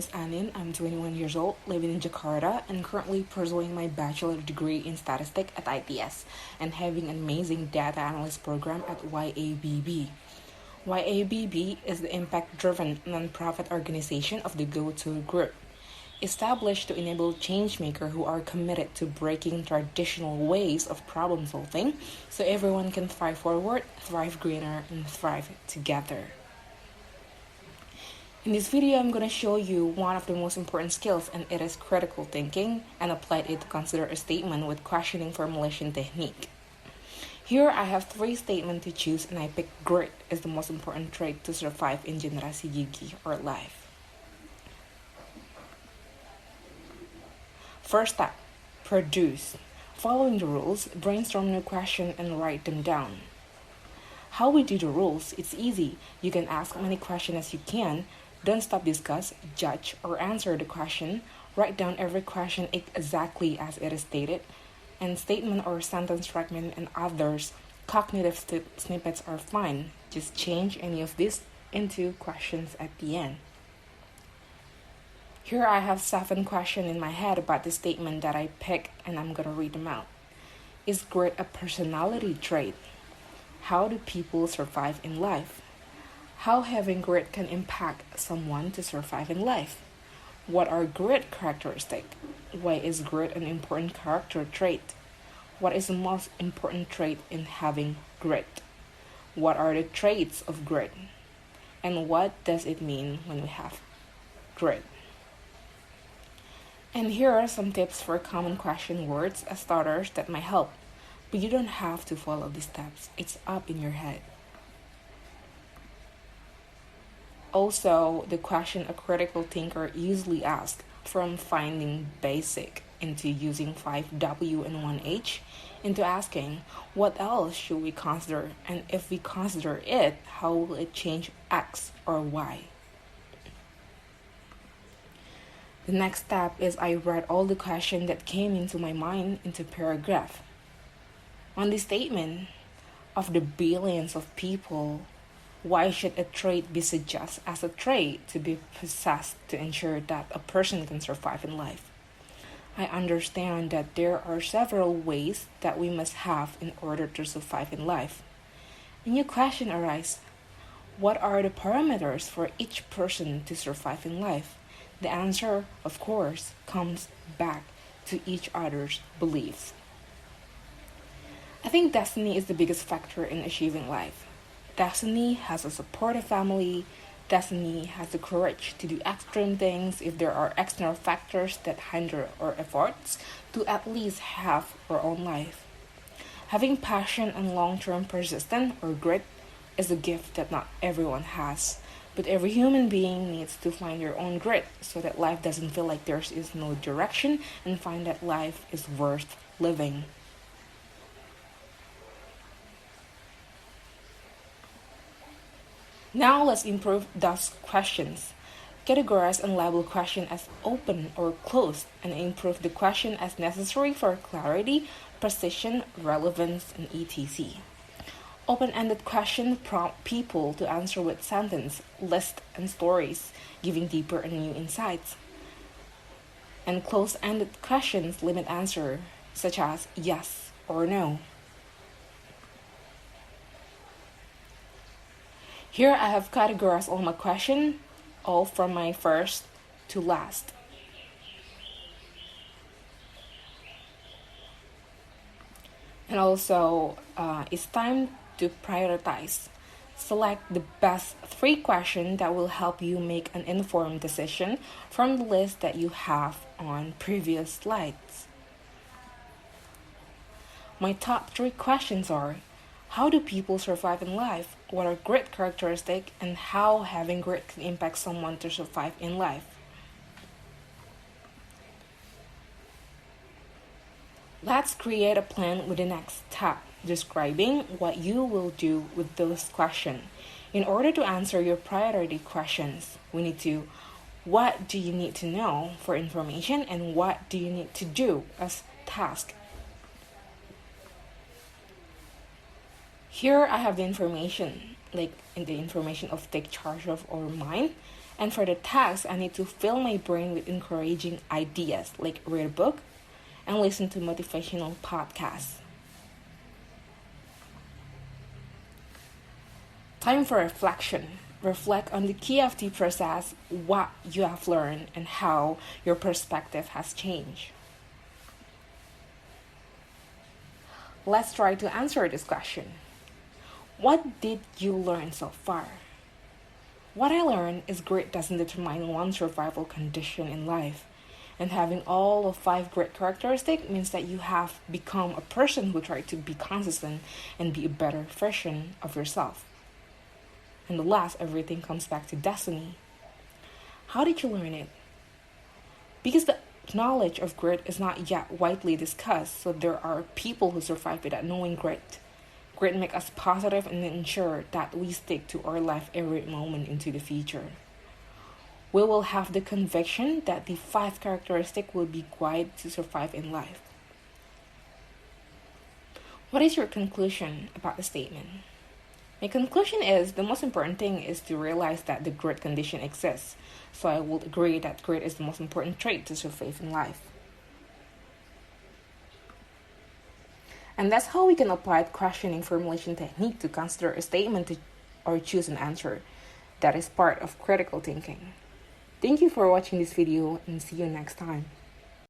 is Anin. I'm 21 years old, living in Jakarta, and currently pursuing my bachelor degree in statistics at ITS and having an amazing data analyst program at YABB. YABB is the impact-driven nonprofit organization of the Go-To Group, established to enable changemakers who are committed to breaking traditional ways of problem solving so everyone can thrive forward, thrive greener, and thrive together. In this video, I'm going to show you one of the most important skills, and it is critical thinking, and applied it to consider a statement with questioning formulation technique. Here, I have 3 statements to choose, and I picked grit as the most important trait to survive in generasi gigi or life. First step, produce. Following the rules, brainstorm new questions and write them down. How we do the rules, it's easy. You can ask many questions as you can. Don't stop discuss, judge, or answer the question. Write down every question exactly as it is stated. And statement or sentence fragment and others cognitive snippets are fine. Just change any of these into questions at the end. Here I have 7 questions in my head about the statement that I picked, and I'm going to read them out. Is grit a personality trait? How do people survive in life? How having grit can impact someone to survive in life? What are grit characteristics? Why is grit an important character trait? What is the most important trait in having grit? What are the traits of grit? And what does it mean when we have grit? And here are some tips for common question words as starters that might help. But you don't have to follow these steps. It's up in your head. Also, the question a critical thinker usually asks, from finding basic into using 5W and 1H, into asking, what else should we consider? And if we consider it, how will it change X or Y? The next step is I write all the questions that came into my mind into paragraph. On this statement, of the billions of people, why should a trait be suggested as a trait to be possessed to ensure that a person can survive in life? I understand that there are several ways that we must have in order to survive in life. A new question arises. What are the parameters for each person to survive in life? The answer, of course, comes back to each other's beliefs. I think destiny is the biggest factor in achieving life. Destiny has a supportive family. Destiny has the courage to do extreme things if there are external factors that hinder our efforts to at least have our own life. Having passion and long-term persistence or grit is a gift that not everyone has. But every human being needs to find their own grit so that life doesn't feel like there is no direction, and find that life is worth living. Now let's improve those questions. Categorize and label question as open or closed, and improve the question as necessary for clarity, precision, relevance, and etc. Open-ended questions prompt people to answer with sentence, list, and stories, giving deeper and new insights. And closed-ended questions limit answer, such as yes or no. Here I have categorized all my questions, all from my first to last. And also, it's time to prioritize. Select the best 3 questions that will help you make an informed decision from the list that you have on previous slides. My top 3 questions are, how do people survive in life? What are grit characteristics? And how having grit can impact someone to survive in life? Let's create a plan with the next step, describing what you will do with those questions. In order to answer your priority questions, we need to, what do you need to know for information, and what do you need to do as task? Here I have the information, like in the information of take charge of our mind, And for the task, I need to fill my brain with encouraging ideas, like read a book and listen to motivational podcasts. Time for reflection. Reflect on the QFT process, what you have learned, and how your perspective has changed. Let's try to answer this question. What did you learn so far? What I learned is grit doesn't determine one survival condition in life. And having all of 5 grit characteristics means that you have become a person who tried to be consistent and be a better version of yourself. And the last, everything comes back to destiny. How did you learn it? Because the knowledge of grit is not yet widely discussed, so there are people who survive without knowing grit. Grit makes us positive and ensure that we stick to our life every moment into the future. We will have the conviction that the 5 characteristics will be guide to survive in life. What is your conclusion about the statement? My conclusion is the most important thing is to realize that the grit condition exists. So I would agree that grit is the most important trait to survive in life. And that's how we can apply questioning formulation technique to consider a statement or choose an answer. That is part of critical thinking. Thank you for watching this video and see you next time.